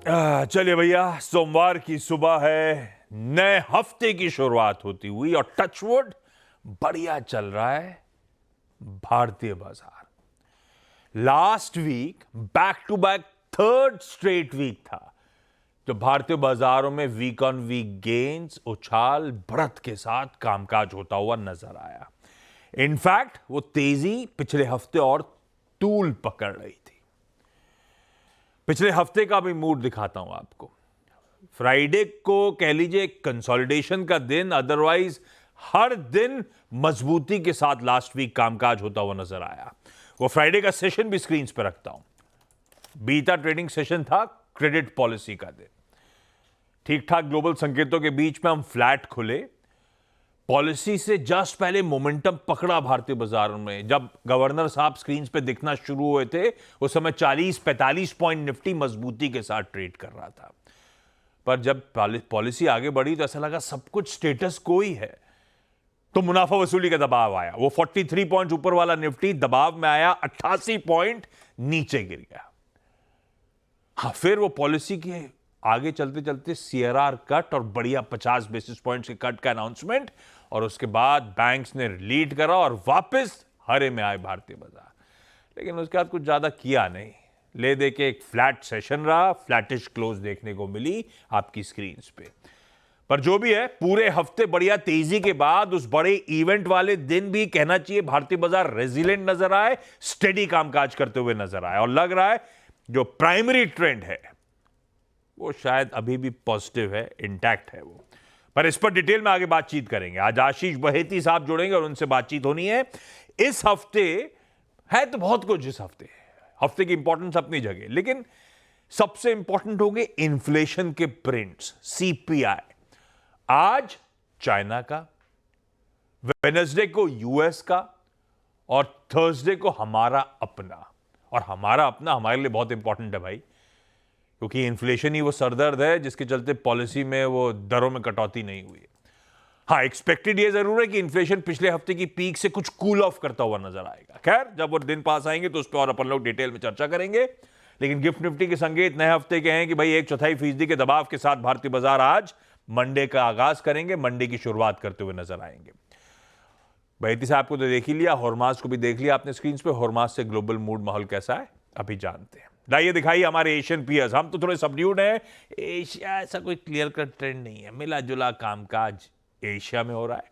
चलिए भैया, सोमवार की सुबह है, नए हफ्ते की शुरुआत होती हुई और टचवुड बढ़िया चल रहा है भारतीय बाजार। Last week back to back third straight week था जो भारतीय बाजारों में वीक ऑन वीक गेन्स, उछाल बढ़त के साथ कामकाज होता हुआ नजर आया। इनफैक्ट वो तेजी पिछले हफ्ते और तूल पकड़ रही थी। पिछले हफ्ते का भी मूड दिखाता हूं आपको। फ्राइडे को कह लीजिए कंसोलिडेशन का दिन, अदरवाइज हर दिन मजबूती के साथ लास्ट वीक कामकाज होता हुआ नजर आया। वो फ्राइडे का सेशन भी स्क्रीन पर रखता हूं। बीता ट्रेडिंग सेशन था क्रेडिट पॉलिसी का दिन। ठीक ठाक ग्लोबल संकेतों के बीच में हम फ्लैट खुले। पॉलिसी से जस्ट पहले मोमेंटम पकड़ा भारतीय बाजारों में। जब गवर्नर साहब स्क्रीन पे दिखना शुरू हुए थे उस समय 40-45 पॉइंट निफ्टी मजबूती के साथ ट्रेड कर रहा था। पर जब पॉलिसी आगे बढ़ी तो ऐसा लगा सब कुछ स्टेटस को ही है, तो मुनाफा वसूली का दबाव आया। वो 43 पॉइंट ऊपर वाला निफ्टी दबाव में आया, 88 पॉइंट नीचे गिर गया। हाँ, फिर वो पॉलिसी के आगे चलते चलते सीआरआर कट और बढ़िया 50 बेसिस पॉइंट्स के कट का अनाउंसमेंट, और उसके बाद बैंक्स ने लीड करा और वापस हरे में आए भारतीय बाजार। लेकिन उसके बाद कुछ ज्यादा किया नहीं, ले दे के एक फ्लैट सेशन रहा, फ्लैटिश क्लोज देखने को मिली आपकी स्क्रीन पे। पर जो भी है, पूरे हफ्ते बढ़िया तेजी के बाद उस बड़े इवेंट वाले दिन भी कहना चाहिए भारतीय बाजार रेजिलेंट नजर आए, स्टेडी कामकाज करते हुए नजर आए, और लग रहा है जो प्राइमरी ट्रेंड है वो शायद अभी भी पॉजिटिव है, इंटैक्ट है वो। पर इस पर डिटेल में आगे बातचीत करेंगे। आज आशीष बहेती साहब जुड़ेंगे और उनसे बातचीत होनी है। इस हफ्ते है तो बहुत कुछ, इस हफ्ते की इंपॉर्टेंस अपनी जगह, लेकिन सबसे इंपॉर्टेंट होंगे इन्फ्लेशन के प्रिंट्स, सीपीआई। आज चाइना का, वेडनेसडे को यूएस का, और थर्सडे को हमारा अपना। और हमारा अपना हमारे लिए बहुत इंपॉर्टेंट है भाई, क्योंकि इन्फ्लेशन ही वो सरदर्द है जिसके चलते पॉलिसी में वो दरों में कटौती नहीं हुई। हाँ, एक्सपेक्टेड ये जरूर है कि इन्फ्लेशन पिछले हफ्ते की पीक से कुछ कूल ऑफ करता हुआ नजर आएगा। खैर, जब वो दिन पास आएंगे तो उस पर और अपन लोग डिटेल में चर्चा करेंगे। लेकिन गिफ्ट निफ्टी के संकेत नए हफ्ते के हैं कि भाई 1/4% के दबाव के साथ भारतीय बाजार आज मंडे का आगाज करेंगे, मंडे की शुरुआत करते हुए नजर आएंगे। बहेती साहब को तो देख ही लिया, हॉर्मास को भी देख लिया आपने स्क्रीन पे। हॉर्मास से ग्लोबल मूड माहौल कैसा है अभी जानते हैं। लाइए दिखाइए हमारे एशियन पीयर्स। हम तो थोड़े सबड्यूड हैं। एशिया ऐसा कोई क्लियर कट ट्रेंड नहीं है, मिला जुला कामकाज एशिया में हो रहा है।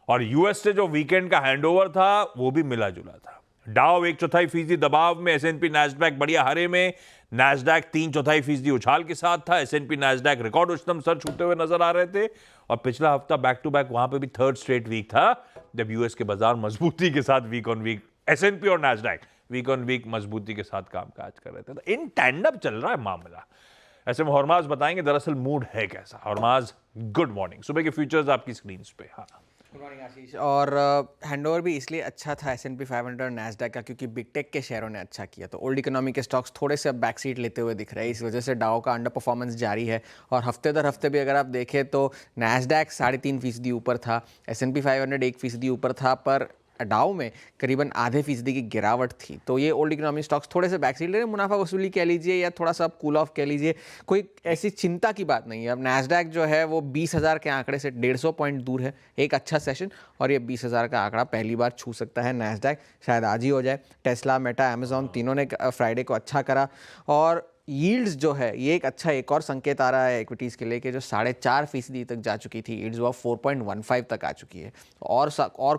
और यूएस से जो वीकेंड का हैंडओवर था वो भी मिला जुला था। डाउ 1/4% दबाव में, एसएनपी नैस्डैक बढ़िया हरे में, नैस्डैक 3/4% उछाल के साथ था। एसएनपी नैस्डैक रिकॉर्ड उच्चतम स्तर छूते हुए नजर आ रहे थे। और पिछला हफ्ता बैक टू बैक वहां पे भी थर्ड स्ट्रेट वीक था जब यूएस के बाजार मजबूती के साथ वीक ऑन वीक, एसएनपी और नैस्डैक वीक ऑन वीक मजबूती के साथ कामकाज कर रहे थे। तो इन टैंडम चल रहा है मामला। ऐसे में हॉर्मास बताएंगे दरअसल मूड है कैसा। हॉर्मास, गुड मॉर्निंग। सुबह के फ्यूचर्स आपकी स्क्रीन पे। हाँ, गुड मॉर्निंग आशीष। और हैंडओवर भी इसलिए अच्छा था S&P 500 और नैस्डैक का क्योंकि बिग टेक के शेयरों ने अच्छा किया। तो ओल्ड इकोनॉमी के स्टॉक्स थोड़े से अब बैक सीट लेते हुए दिख रहे हैं। इस वजह से डाउ का अंडर परफॉर्मेंस जारी है। और हफ्ते दर हफ्ते भी अगर आप देखें तो नैस्डैक 3.5% ऊपर था, S&P 500 1% ऊपर था, पर डाउ में करीबन ½ % की गिरावट थी। तो ये ओल्ड इकोनॉमी स्टॉक्स थोड़े से बैक सीट ले रहे हैं। मुनाफा वसूली कह लीजिए या थोड़ा सा कूल ऑफ कह लीजिए, कोई ऐसी चिंता की बात नहीं है। अब नैस्डैक जो है वो 20,000 के आंकड़े से 150 पॉइंट दूर है। एक अच्छा सेशन, और ये 20,000 का आंकड़ा पहली बार छू सकता है नैस्डैक, शायद आज ही हो जाए। टेस्ला, मेटा, अमेजॉन तीनों ने फ्राइडे को अच्छा करा। और यील्ड्स जो है ये एक और संकेत आ रहा है इक्विटीज़ के लिए कि जो 4.5% तक जा चुकी थी, यील्ड्स वो 4.15 तक आ चुकी है। और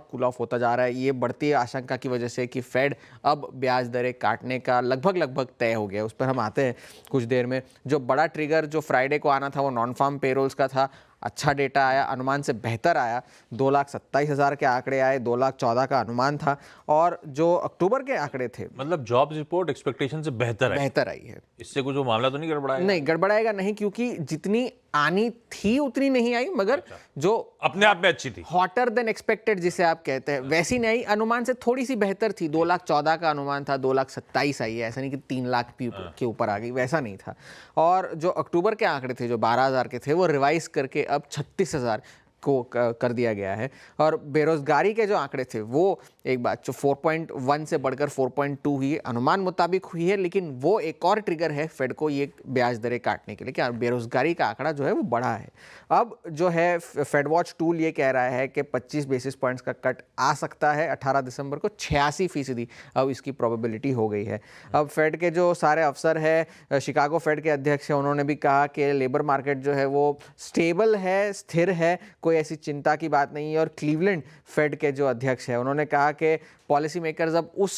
कूल ऑफ होता जा रहा है। ये बढ़ती आशंका की वजह से कि फेड अब ब्याज दरें काटने का लगभग तय हो गया। उस पर हम आते हैं कुछ देर में। जो बड़ा ट्रिगर जो फ्राइडे को आना था वो नॉन फार्म पेरोल्स का था। अच्छा डेटा आया, अनुमान से बेहतर आया। 2,27,000 के आंकड़े आए, 2,14,000 का अनुमान था। और जो अक्टूबर के आंकड़े थे, मतलब जॉब्स रिपोर्ट एक्सपेक्टेशन से बेहतर आई है। इससे कुछ मामला तो नहीं गड़बड़ाएगा? नहीं गड़बड़ाएगा नहीं, क्योंकि जितनी आनी थी उतनी नहीं आई, मगर जो अपने आप में अच्छी थी, हॉटर देन एक्सपेक्टेड जिसे आप कहते हैं, वैसी नहीं आई। अनुमान से थोड़ी सी बेहतर थी। 2,14,000 का अनुमान था, 2,27,000 आई है। ऐसा नहीं कि 3 लाख के ऊपर आ गई, वैसा नहीं था। और जो अक्टूबर के आंकड़े थे जो 12,000 के थे, वो रिवाइज करके अब 36,000 को कर दिया गया है। और बेरोजगारी के जो आंकड़े थे वो एक बात जो 4.1 से बढ़कर 4.2 हुई है, अनुमान मुताबिक हुई है, लेकिन वो एक और ट्रिगर है फेड को ये ब्याज दरें काटने के लिए कि बेरोजगारी का आंकड़ा जो है वो बढ़ा है। अब जो है फेड वॉच टूल ये कह रहा है कि 25 बेसिस पॉइंट्स का कट आ सकता है 18 दिसंबर को, 86% अब इसकी प्रोबेबिलिटी हो गई है। अब फेड के जो सारे अफसर है, शिकागो फेड के अध्यक्ष हैं, उन्होंने भी कहा कि लेबर मार्केट जो है वो स्टेबल है, स्थिर है, कोई ऐसी चिंता की बात नहीं है। और क्लीवलैंड फेड के जो अध्यक्ष है उन्होंने कहा कि पॉलिसी मेकर्स अब उस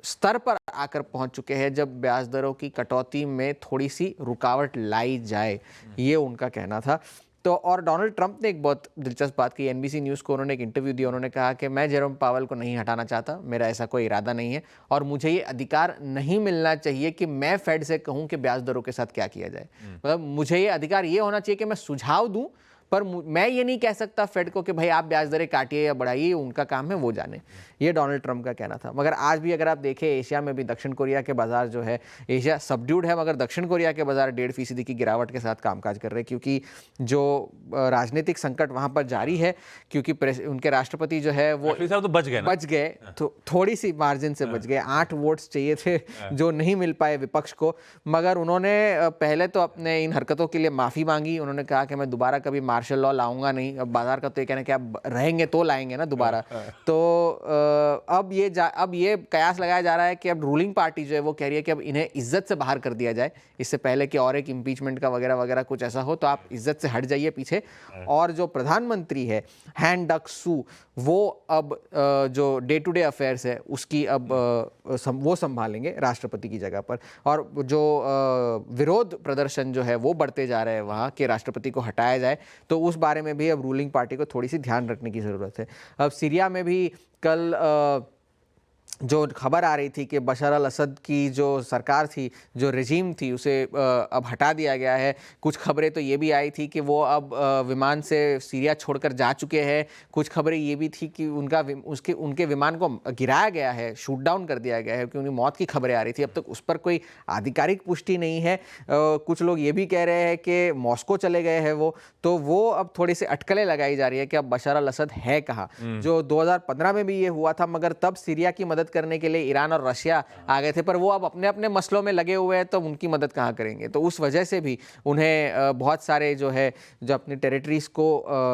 स्तर पर आकर पहुंच चुके हैं जब ब्याज दरों की कटौती में थोड़ी सी रुकावट लाई जाए, ये उनका कहना था। तो और डोनाल्ड ट्रंप ने एक बहुत दिलचस्प बात की, एनबीसी न्यूज़ को उन्होंने एक इंटरव्यू दिया, उन्होंने कहा कि मैं जेरोम पावेल को नहीं हटाना चाहता, मेरा ऐसा कोई इरादा नहीं है और मुझे ये अधिकार नहीं मिलना चाहिए कि मैं फेड से कहूं कि ब्याज दरों के साथ क्या किया जाए। मतलब मुझे ये अधिकार ये होना चाहिए कि मैं सुझाव दूं, पर मैं ये नहीं कह सकता फेड को कि भाई आप ब्याज दरें काटिए या बढ़ाइए, उनका काम है, वो जाने। ये डोनाल्ड ट्रंप का कहना था। मगर आज भी अगर आप देखें एशिया में भी दक्षिण कोरिया के बाजार जो है, एशिया सबड्यूड है मगर दक्षिण कोरिया के बाजार 1.5% की गिरावट के साथ कामकाज कर रहे हैं, क्योंकि जो राजनीतिक संकट वहाँ पर जारी है, क्योंकि उनके राष्ट्रपति जो है वो तो बच गए तो थोड़ी सी मार्जिन से बच गए। 8 वोट्स चाहिए थे जो नहीं मिल पाए विपक्ष को, मगर उन्होंने पहले तो अपने इन हरकतों के लिए माफ़ी मांगी। उन्होंने कहा कि मैं दोबारा कभी मार्शल लॉ लाऊंगा नहीं। अब बाजार का तो ये कहना कि आप रहेंगे तो लाएंगे ना दोबारा। तो अब ये कयास लगाया जा रहा है कि अब रूलिंग पार्टी जो है वो कह रही है कि अब इन्हें इज्जत से बाहर कर दिया जाए, इससे पहले कि और एक इम्पीचमेंट का वगैरह वगैरह कुछ ऐसा हो, तो आप इज्जत से हट जाइए पीछे। और जो प्रधानमंत्री है हैन डक सू, वो अब जो डे टू डे अफेयर्स है उसकी अब वो संभालेंगे राष्ट्रपति की जगह पर। और जो विरोध प्रदर्शन जो है वो बढ़ते जा रहे हैं वहाँ के राष्ट्रपति को हटाया जाए, तो उस बारे में भी अब रूलिंग पार्टी को थोड़ी सी ध्यान रखने की ज़रूरत है। अब सीरिया में भी कल जो खबर आ रही थी कि बशर अल असद की जो सरकार थी, जो रेजीम थी, उसे अब हटा दिया गया है। कुछ खबरें तो ये भी आई थी कि वो अब विमान से सीरिया छोड़कर जा चुके हैं। कुछ खबरें ये भी थी कि उनके विमान को गिराया गया है, शूट डाउन कर दिया गया है, क्योंकि उनकी मौत की खबरें आ रही थी। अब तक उस पर कोई आधिकारिक पुष्टि नहीं है। कुछ लोग ये भी कह रहे हैं कि मॉस्को चले गए हैं वो अब थोड़ी सी अटकलें लगाई जा रही है कि अब बशर अल असद है कहाँ। जो 2015 में भी ये हुआ था, मगर तब सीरिया की मदद करने के लिए ईरान और रशिया आ गए थे, पर वो अब अपने अपने मसलों में लगे हुए हैं, तो उनकी मदद कहाँ करेंगे। तो उस वजह से भी उन्हें बहुत सारे जो अपनी टेरिटरीज को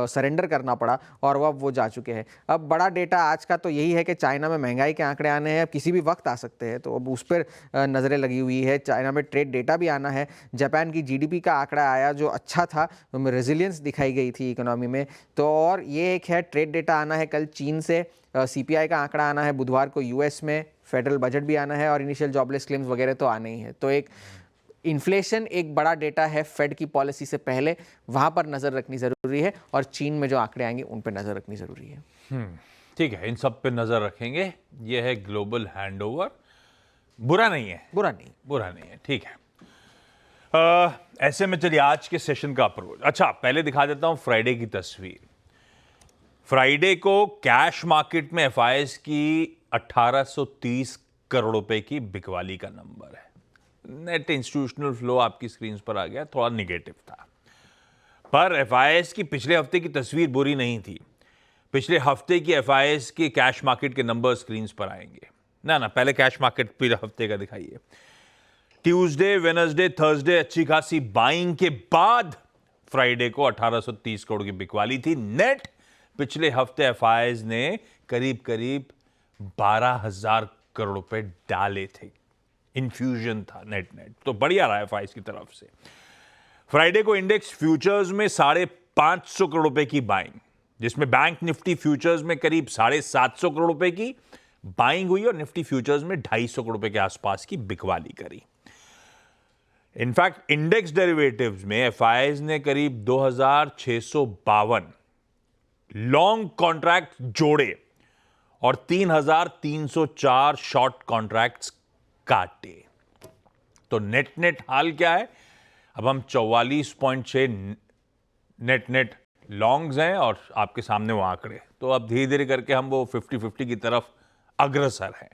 सरेंडर करना पड़ा और वो जा चुके हैं। अब बड़ा डेटा आज का तो यही है कि चाइना में महंगाई के आंकड़े आने हैं, अब किसी भी वक्त आ सकते हैं, तो अब उस पर नज़रें लगी हुई है। चाइना में ट्रेड डेटा भी आना है। जापान की जीडीपी का आंकड़ा आया जो अच्छा था, रेजिलियंस दिखाई गई थी इकोनॉमी में। तो और ये एक है ट्रेड डेटा आना है कल चीन से, सीपीआई का आंकड़ा आना है बुधवार को यूएस में, फेडरल बजट भी आना है और इनिशियल जॉबलेस क्लेम्स वगैरह तो आने ही है। तो एक इन्फ्लेशन एक बड़ा डेटा है फेड की पॉलिसी से पहले, वहां पर नजर रखनी जरूरी है और चीन में जो आंकड़े आएंगे उन पर नजर रखनी जरूरी है। ठीक है, इन सब पे नजर रखेंगे। ये है ग्लोबल हैंडओवर। बुरा नहीं है, ठीक है। ऐसे में चलिए आज के सेशन का अप्रोच। अच्छा, पहले दिखा देता हूं फ्राइडे की तस्वीर। फ्राइडे को कैश मार्केट में एफआईएस की 1830 करोड़ रुपए की बिकवाली का नंबर है। नेट इंस्टीट्यूशनल फ्लो आपकी स्क्रीन पर आ गया, थोड़ा निगेटिव था, पर एफआईएस की पिछले हफ्ते की तस्वीर बुरी नहीं थी। पिछले हफ्ते की एफआईएस के कैश मार्केट के नंबर स्क्रीन पर आएंगे। ना पहले कैश मार्केट पिछले हफ्ते का दिखाइए। ट्यूसडे, वेडनेसडे, थर्सडे अच्छी खासी बाइंग के बाद फ्राइडे को 1830 करोड़ की बिकवाली थी। नेट पिछले हफ्ते एफआईएस ने करीब 12,000 करोड़ रुपए डाले थे। इन्फ्यूजन था नेट, तो बढ़िया रहा एफआईएस की तरफ से। फ्राइडे को इंडेक्स फ्यूचर्स में 550 करोड़ रुपए की बाइंग, जिसमें बैंक निफ्टी फ्यूचर्स में करीब 750 करोड़ रुपए की बाइंग हुई और निफ्टी फ्यूचर्स में 250 करोड़ रुपए के आसपास की बिकवाली करी। इनफैक्ट इंडेक्स डेरिवेटिव्स में एफआईएस ने करीब 2,652 लॉन्ग कॉन्ट्रैक्ट जोड़े और 3,304 शॉर्ट कॉन्ट्रैक्ट्स काटे। तो नेट हाल क्या है? अब हम 44.6 नेट लॉन्ग्स हैं और आपके सामने वो आंकड़े। तो अब धीरे धीरे करके हम वो 50-50 की तरफ अग्रसर हैं।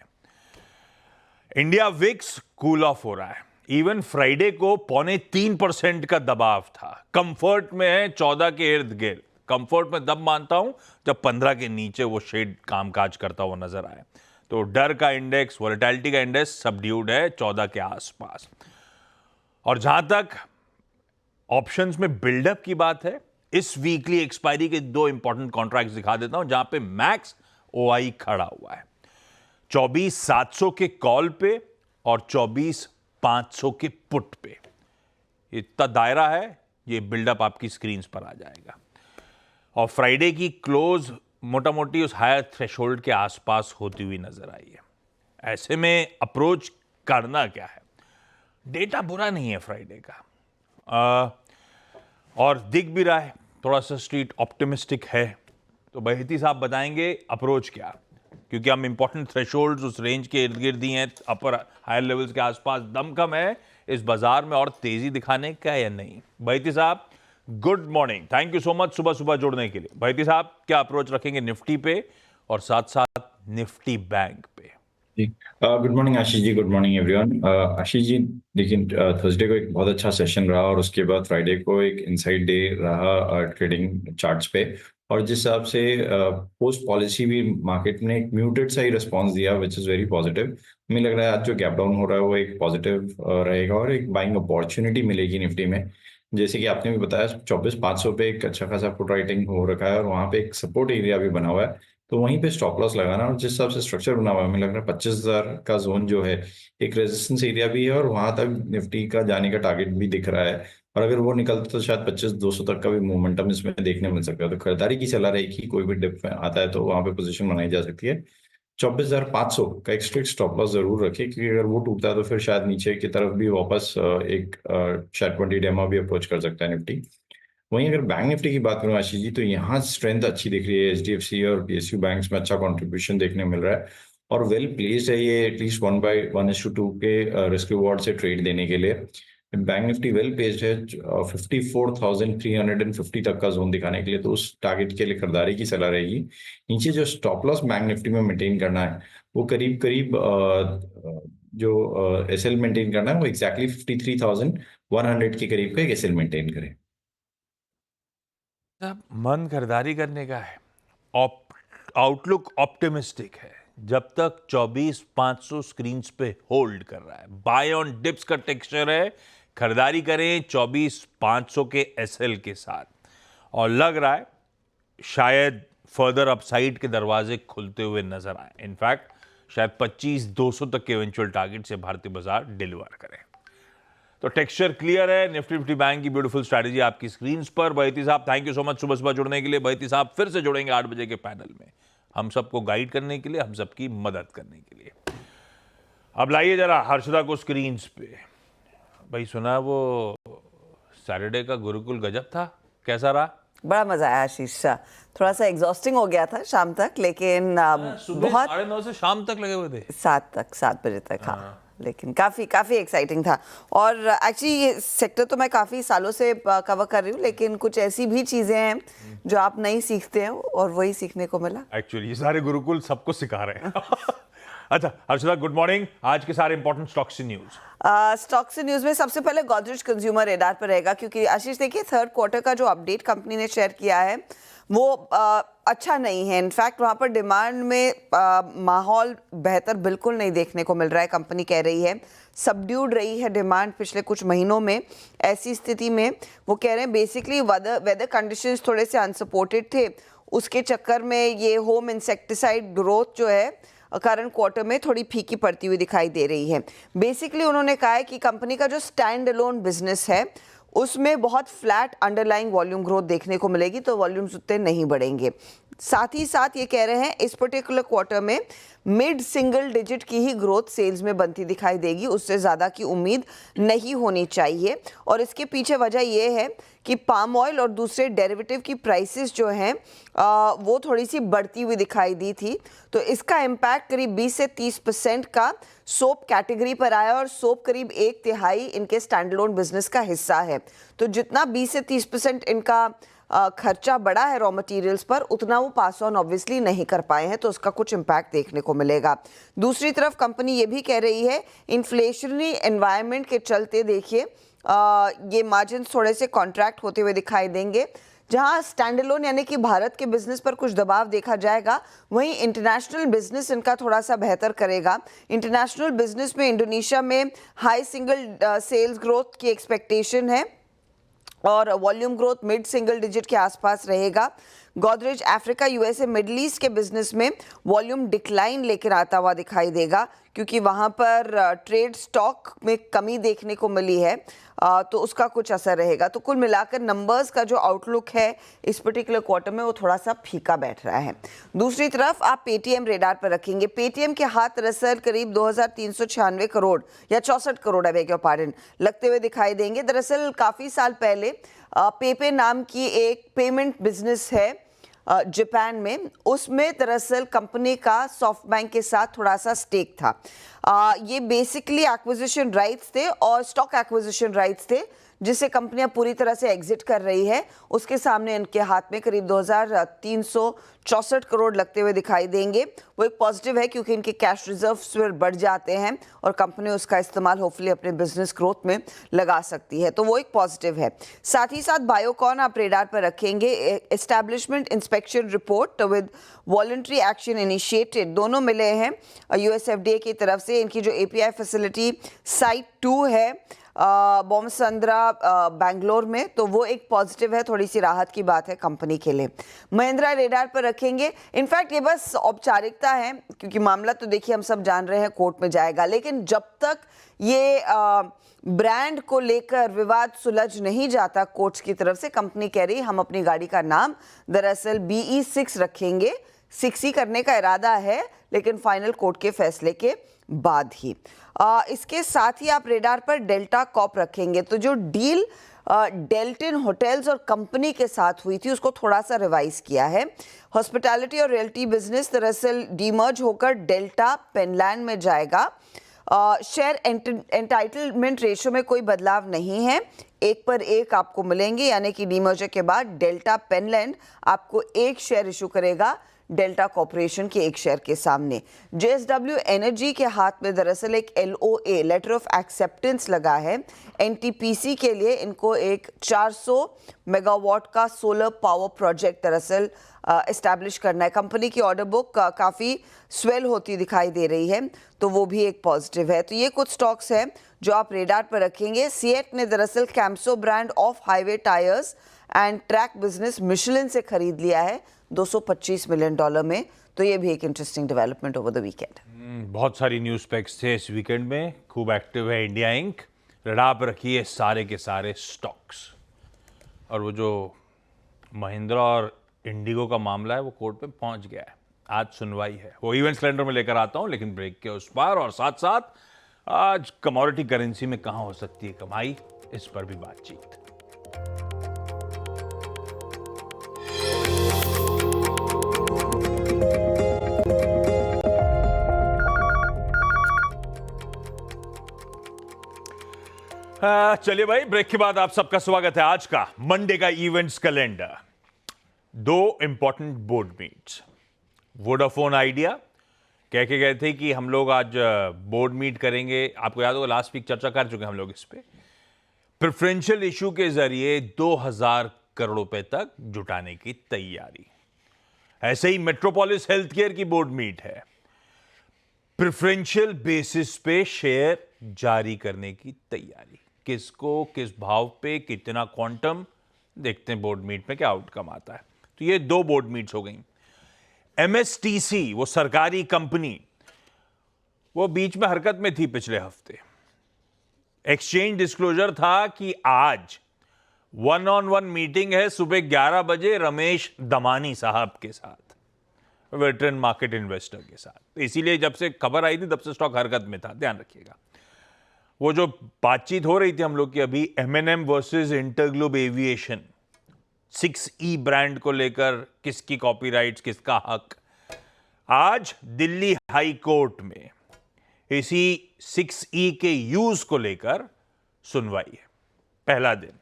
इंडिया विक्स कूल ऑफ हो रहा है। इवन फ्राइडे को 2.25% का दबाव था। कंफर्ट में है 14 के इर्द गिर्द। कंफर्ट में तब मानता हूं जब 15 के नीचे वो शेड कामकाज करता हुआ नजर आए। तो डर का इंडेक्स, वोलेटिलिटी का इंडेक्स सबड्यूड है 14 के आसपास। और जहां तक ऑप्शंस में बिल्डअप की बात है, इस वीकली एक्सपायरी के दो इंपॉर्टेंट कॉन्ट्रैक्ट्स दिखा देता हूं जहां पे मैक्स ओआई खड़ा हुआ है 24,700 के कॉल पे और 24,500 के पुट पे। इतना दायरा है, ये बिल्डअप आपकी स्क्रीन पर आ जाएगा। और फ्राइडे की क्लोज मोटा मोटी उस हायर थ्रेशोल्ड के आसपास होती हुई नजर आई है। ऐसे में अप्रोच करना क्या है? डेटा बुरा नहीं है फ्राइडे का, और दिख भी रहा है थोड़ा सा स्ट्रीट ऑप्टिमिस्टिक है। तो बहेती साहब बताएंगे अप्रोच क्या, क्योंकि हम इंपॉर्टेंट थ्रेशोल्ड्स उस रेंज के इर्द गिर्द ही हैं, अपर हायर लेवल्स के आसपास दम कम है इस बाजार में और तेजी दिखाने का या नहीं। बहेती साहब good morning, thank you so much सुबह सुबह जुड़ने के लिए। बहेती साहब क्या अप्रोच रखेंगे निफ्टी पे और साथ साथ निफ्टी बैंक पे? Good morning Ashish ji, good morning everyone. Ashish ji देखिए, थर्सडे को एक बहुत अच्छा सेशन रहा और उसके बाद फ्राइडे को एक इनसाइड डे रहा ट्रेडिंग चार्ट्स पे। और जिस हिसाब से पोस्ट पॉलिसी भी मार्केट ने एक म्यूटेड सा ही रिस्पॉन्स दिया विच इज़ वेरी पॉजिटिव। हमें लग रहा है आज जो गैप डाउन हो रहा है वो एक पॉजिटिव रहेगा और एक बाइंग अपॉर्चुनिटी मिलेगी निफ्टी में। जैसे कि आपने भी बताया 24,500 पे एक अच्छा खासा पुट राइटिंग हो रखा है और वहाँ पे एक सपोर्ट एरिया भी बना हुआ है, तो वहीं पे स्टॉप लॉस लगाना। और जिस हिसाब से स्ट्रक्चर बना हुआ है हमें लग रहा है 25,000 का जोन जो है एक रेजिस्टेंस एरिया भी है और वहां तक निफ्टी का जाने का टारगेट भी दिख रहा है। और अगर वो निकलता तो शायद 25,200 तक का भी मोमेंटम इसमें देखने मिल सकता है। तो खरीदारी की सलाह रहेगी, कोई भी डिप आता है तो वहां पे पोजीशन बनाई जा सकती है। 24,500 का एक स्ट्रिक्ट स्टॉप लॉस जरूर रखें, क्योंकि अगर वो टूटता है तो फिर शायद नीचे की तरफ भी वापस एक शायद 20 डेमा भी अप्रोच कर सकता है निफ्टी। वहीं अगर बैंक निफ्टी की बात करूं आशीष जी, तो यहाँ स्ट्रेंथ अच्छी दिख रही है। एचडीएफसी और पीएसयू बैंक्स में अच्छा कंट्रीब्यूशन देखने मिल रहा है और वेल प्लेस्ड है ये एटलीस्ट 1/1:2 के रिस्क रिवॉर्ड से ट्रेड देने के लिए। बैंक निफ्टी वेल प्लेस्ड है 54,350 तक का जोन दिखाने के लिए, तो उस टारगेट के लिए खरीदारी की सलाह रहेगी। नीचे जो स्टॉप लॉस बैंक निफ्टी में मेंटेन करना है वो करीब करीब जो एसएल मेंटेन करना है वो एग्जैक्टली 53,100 के करीब का एक एसएल मेंटेन करें। मन खरीदारी करने का है, आउटलुक ऑप्टिमिस्टिक है जब तक 24,500 स्क्रीन पे होल्ड कर रहा है। बाय ऑन डिप्स का टेक्सचर है, खरीदारी करें 24,500 के एसएल के साथ। और लग रहा है शायद फर्दर अपसाइड के दरवाजे खुलते हुए नजर आए। इनफैक्ट शायद 25,200 तक के इवेंचुअल टारगेट से भारतीय बाजार डिलीवर करें। तो टेक्सचर क्लियर है। निफ्टी बैंक की ब्यूटीफुल स्ट्रैटेजी आपकी स्क्रीन पर। बहेती साहब थैंक यू सो मच सुबह सुबह जुड़ने के लिए। बहेती साहब फिर से जुड़ेंगे 8 बजे के पैनल में, हम सबको गाइड करने के लिए, हम सबकी मदद करने के लिए। अब लाइए जरा हर्षदा को स्क्रीन पे। भाई सुना वो सैटरडे का गुरुकुल गजब था, कैसा रहा? बड़ा मजा आया आशीष। थोड़ा सा एग्जॉस्टिंग हो गया था शाम तक, लेकिन बहुत 9:30 से शाम तक लगे हुए थे, 7 बजे तक। हाँ, लेकिन काफ़ी एक्साइटिंग था। और एक्चुअली ये सेक्टर तो मैं काफ़ी सालों से कवर कर रही हूँ, लेकिन कुछ ऐसी भी चीज़ें हैं जो आप नहीं सीखते हैं और वही सीखने को मिला। एक्चुअली ये सारे गुरुकुल सबको सिखा रहे हैं। अच्छा हर्षदा गुड मॉर्निंग, आज के सारे इंपॉर्टेंट स्टॉक्स की न्यूज़। स्टॉक्स न्यूज़ में सबसे पहले गोदरेज कंज्यूमर रेडार पर रहेगा, क्योंकि आशीष देखिए थर्ड क्वार्टर का जो अपडेट कंपनी ने शेयर किया है वो अच्छा नहीं है। इनफैक्ट वहाँ पर डिमांड में माहौल बेहतर बिल्कुल नहीं देखने को मिल रहा है। कंपनी कह रही है सबड्यूड रही है डिमांड पिछले कुछ महीनों में। ऐसी स्थिति में वो कह रहे हैं बेसिकली वेदर कंडीशंस थोड़े से अनसपोर्टेड थे, उसके चक्कर में ये होम इंसेक्टिसाइड ग्रोथ जो है करंट क्वार्टर में थोड़ी फीकी पड़ती हुई दिखाई दे रही है। बेसिकली उन्होंने कहा है कि कंपनी का जो स्टैंड अलोन बिजनेस है उसमें बहुत फ्लैट अंडरलाइंग वॉल्यूम ग्रोथ देखने को मिलेगी, तो वॉल्यूम्स उतने नहीं बढ़ेंगे। साथ ही साथ ये कह रहे हैं इस पर्टिकुलर क्वार्टर में मिड सिंगल डिजिट की ही ग्रोथ सेल्स में बनती दिखाई देगी, उससे ज़्यादा की उम्मीद नहीं होनी चाहिए। और इसके पीछे वजह ये है कि पाम ऑयल और दूसरे डेरिवेटिव की प्राइसेस जो हैं वो थोड़ी सी बढ़ती हुई दिखाई दी थी, तो इसका इम्पैक्ट करीब 20 से 30% का सोप कैटेगरी पर आया और सोप करीब 1/3 इनके स्टैंडअलोन बिजनेस का हिस्सा है। तो जितना 20 से 30% इनका खर्चा बढ़ा है रॉ मटेरियल्स पर, उतना वो पास ऑन ऑब्वियसली नहीं कर पाए हैं, तो उसका कुछ इम्पैक्ट देखने को मिलेगा। दूसरी तरफ कंपनी ये भी कह रही है इन्फ्लेशनरी एनवायरनमेंट के चलते देखिए ये मार्जिन थोड़े से कॉन्ट्रैक्ट होते हुए दिखाई देंगे। जहां स्टैंडअलोन यानी कि भारत के बिजनेस पर कुछ दबाव देखा जाएगा, वहीं इंटरनेशनल बिजनेस इनका थोड़ा सा बेहतर करेगा। इंटरनेशनल बिजनेस में इंडोनेशिया में हाई सिंगल सेल्स ग्रोथ की एक्सपेक्टेशन है और volume growth mid single digit के आसपास रहेगा। Godrej Africa, USA, middle east के बिजनेस में वॉल्यूम डिक्लाइन लेकर आता हुआ दिखाई देगा, क्योंकि वहाँ पर ट्रेड स्टॉक में कमी देखने को मिली है, तो उसका कुछ असर रहेगा। तो कुल मिलाकर नंबर्स का जो आउटलुक है इस पर्टिकुलर क्वार्टर में वो थोड़ा सा फीका बैठ रहा है। दूसरी तरफ आप पेटीएम रेडार पर रखेंगे। पेटीएम के हाथ दरअसल करीब 2396 करोड़ या 64 करोड़, बेग योर पार्डन, लगते हुए दिखाई देंगे। दरअसल काफ़ी साल पहले पेपे नाम की एक पेमेंट बिजनेस है जापान में, उसमें दरअसल कंपनी का सॉफ्ट बैंक के साथ थोड़ा सा स्टेक था। ये बेसिकली एक्विजिशन राइट्स थे और स्टॉक एक्विजिशन राइट्स थे, जिसे कंपनियां पूरी तरह से एग्जिट कर रही है। उसके सामने इनके हाथ में करीब 2364 करोड़ लगते हुए दिखाई देंगे। वो एक पॉजिटिव है, क्योंकि इनके कैश रिजर्व्स फिर बढ़ जाते हैं और कंपनी उसका इस्तेमाल होपफुली अपने बिजनेस ग्रोथ में लगा सकती है, तो वो एक पॉजिटिव है। साथ ही साथ बायोकॉन आप रेडार पर रखेंगे। Establishment inspection report with voluntary action initiated दोनों मिले हैं यूएसएफडीए की तरफ से। इनकी जो एपीआई फैसिलिटी साइट 2 है बोमसंद्रा बैंगलोर में, तो वो एक पॉजिटिव है, थोड़ी सी राहत की बात है कंपनी के लिए। महिंद्रा रेडार पर रखेंगे। इनफैक्ट ये बस औपचारिकता है, क्योंकि मामला तो देखिए हम सब जान रहे हैं कोर्ट में जाएगा, लेकिन जब तक ये ब्रांड को लेकर विवाद सुलझ नहीं जाता कोर्ट्स की तरफ से, कंपनी कह रही हम अपनी गाड़ी का नाम दरअसल BE6 रखेंगे। 6 ही करने का इरादा है, लेकिन फाइनल कोर्ट के फैसले के बाद ही। इसके साथ ही आप रेडार पर डेल्टा कॉप रखेंगे। तो जो डील डेल्टिन होटल्स और कंपनी के साथ हुई थी, उसको थोड़ा सा रिवाइज किया है। हॉस्पिटैलिटी और रियल्टी बिजनेस दरअसल डीमर्ज होकर डेल्टा पेनलैंड में जाएगा। शेयर एंटाइटलमेंट रेशियो में कोई बदलाव नहीं है, 1 पर 1 आपको मिलेंगे, यानी कि डीमर्जर के बाद डेल्टा पेनलैंड आपको 1 शेयर इशू करेगा डेल्टा कॉर्पोरेशन के 1 शेयर के सामने। JSW एनर्जी के हाथ में दरअसल एक LOA लेटर ऑफ एक्सेप्टेंस लगा है। NTPC के लिए इनको एक 400 मेगावाट का सोलर पावर प्रोजेक्ट दरअसल एस्टैब्लिश करना है। कंपनी की ऑर्डर बुक काफ़ी स्वेल होती दिखाई दे रही है, तो वो भी एक पॉजिटिव है। तो ये कुछ स्टॉक्स हैं जो आप रेडार पर रखेंगे। सीएट ने दरअसल Camso brand off highway tyres and track business Michelin से खरीद लिया है $225 मिलियन में, तो ये भी एक interesting development over the weekend. बहुत सारी न्यूज़ पैक्स थे इस वीकेंड में। खूब एक्टिव है इंडिया इंक। रेडार पर रखिए सारे के सारे स्टॉक्स। और वो जो महिंद्रा और इंडिगो का मामला है वो कोर्ट में पहुंच गया है, आज सुनवाई है। वो इवेंट कैलेंडर में लेकर आता हूं, लेकिन ब्रेक के उस पार। और साथ साथ आज कमोडिटी करेंसी में कहां हो सकती है कमाई, इस पर भी बातचीत। चलिए भाई, ब्रेक के बाद आप सबका स्वागत है। आज का मंडे का events calendar, 2 important board meets. Vodafone idea कह के गए थे कि हम लोग आज बोर्ड मीट करेंगे। आपको याद होगा लास्ट वीक चर्चा कर चुके हैं हम लोग इस पे। प्रेफरेंशियल इशू के जरिए 2000 करोड़ रुपए तक जुटाने की तैयारी। ऐसे ही मेट्रोपोलिस हेल्थ केयर की बोर्ड मीट है। प्रेफरेंशियल बेसिस पे शेयर जारी करने की तैयारी। किसको, किस भाव पे, कितना क्वांटम, देखते हैं बोर्ड मीट में क्या आउटकम आता है। तो ये 2 बोर्ड मीट्स हो गई। MSTC, वो सरकारी कंपनी, वो बीच में हरकत में थी पिछले हफ्ते। एक्सचेंज डिस्क्लोजर था कि आज 1-on-1 मीटिंग है सुबह 11 बजे रमेश दमानी साहब के साथ, वेटरन मार्केट इन्वेस्टर के साथ। इसीलिए जब से खबर आई थी तब से स्टॉक हरकत में था, ध्यान रखिएगा। वो जो बातचीत हो रही थी हम लोग की अभी, M&M versus InterGlobe aviation, 6E brand को लेकर किसकी कॉपीराइट्स, किसका हक, आज दिल्ली हाई कोर्ट में इसी 6E के यूज को लेकर सुनवाई है। पहला दिन।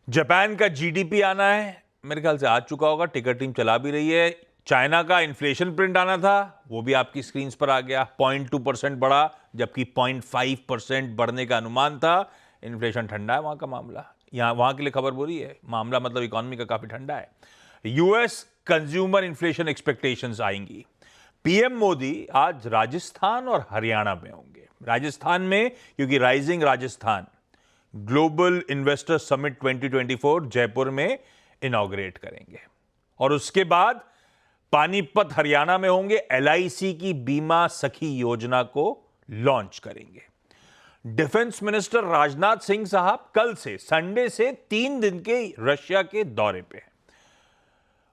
जापान का GDP आना है, मेरे ख्याल से आ चुका होगा, टिकर टीम चला भी रही है। चाइना का इन्फ्लेशन प्रिंट आना था, वो भी आपकी स्क्रीन पर आ गया। 0.2% बढ़ा, जबकि 0.5% बढ़ने का अनुमान था। इन्फ्लेशन ठंडा है वहां का मामला। यहां वहां के लिए खबर बुरी है, मामला मतलब इकोनॉमी का काफी ठंडा है। यूएस कंज्यूमर इन्फ्लेशन एक्सपेक्टेशंस आएंगी। पीएम मोदी आज राजस्थान और हरियाणा में होंगे। राजस्थान में क्योंकि rising Rajasthan global investor summit 2024 Jaipur में इनॉग्रेट करेंगे, और उसके बाद पानीपत हरियाणा में होंगे। एलआईसी की बीमा सखी योजना को लॉन्च करेंगे। डिफेंस मिनिस्टर राजनाथ सिंह साहब कल से संडे से 3 दिन के रशिया के दौरे पे हैं।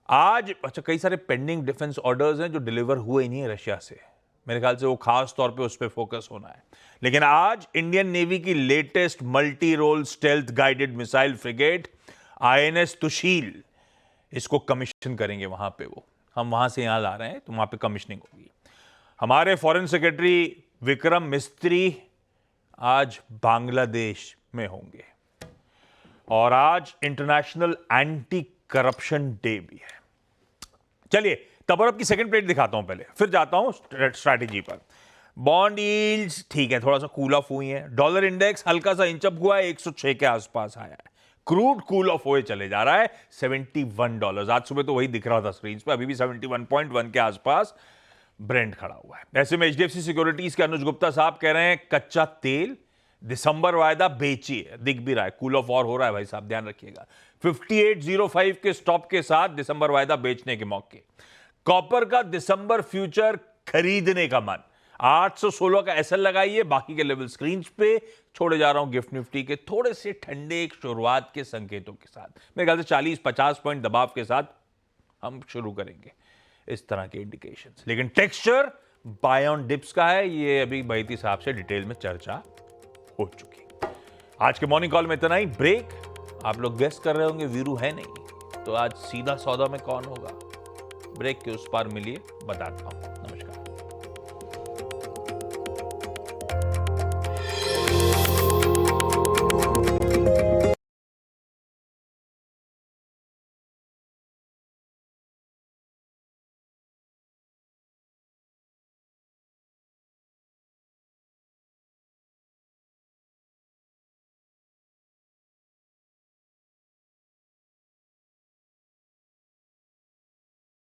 आज कई सारे पेंडिंग डिफेंस ऑर्डर्स हैं जो डिलीवर हुए ही नहीं है रशिया से। मेरे ख्याल से वो खास तौर पे उस पर फोकस होना है। लेकिन आज इंडियन नेवी की latest multi role stealth guided missile frigate INS Tushil, इसको कमीशन करेंगे वहां पे। वो हम वहां से यहां ला रहे हैं तो वहां पे कमीशनिंग होगी। हमारे फॉरेन सेक्रेटरी विक्रम मिस्त्री आज बांग्लादेश में होंगे। और आज इंटरनेशनल एंटी करप्शन डे भी है। चलिए तबरब की सेकंड प्लेट दिखाता हूं पहले, फिर जाता हूं स्ट्रैटेजी पर। बॉन्ड यील्ड्स ठीक है, थोड़ा सा कूल ऑफ हुई है। डॉलर इंडेक्स हल्का सा इंच अप हुआ है, 106 के आसपास आया है। क्रूड कूल ऑफ हुए चले जा रहा है, $71। आज सुबह तो वही दिख रहा था स्क्रीन पे, अभी भी 71.1 के आसपास ब्रेंट खड़ा हुआ है। ऐसे में एचडीएफसी सिक्योरिटीज के अनुज गुप्ता साहब कह रहे हैं कच्चा तेल दिसंबर वायदा बेचिए, दिख भी रहा है, कूल ऑफ और हो रहा है भाई साहब, ध्यान रखिएगा। 58.05 के स्टॉप के साथ दिसंबर वायदा बेचने के मौके। कॉपर का दिसंबर फ्यूचर खरीदने का मन, 816 का एसएल लगाइए, बाकी के लेवल स्क्रीन पे छोड़े जा रहा हूं। गिफ्ट निफ्टी के थोड़े से ठंडे एक शुरुआत के संकेतों के साथ, मेरे ख्याल से 40-50 पॉइंट दबाव के साथ हम शुरू करेंगे इस तरह के इंडिकेशंस। लेकिन टेक्सचर बाय ऑन डिप्स का है, ये अभी बैती साहब से डिटेल में चर्चा हो चुकी। आज के मॉर्निंग कॉल में इतना ही। ब्रेक, आप लोग गेस कर रहे होंगे वीरू है नहीं, तो आज सीधा सौदा में कौन होगा? ब्रेक के उस पार मिलिए, बताता हूं।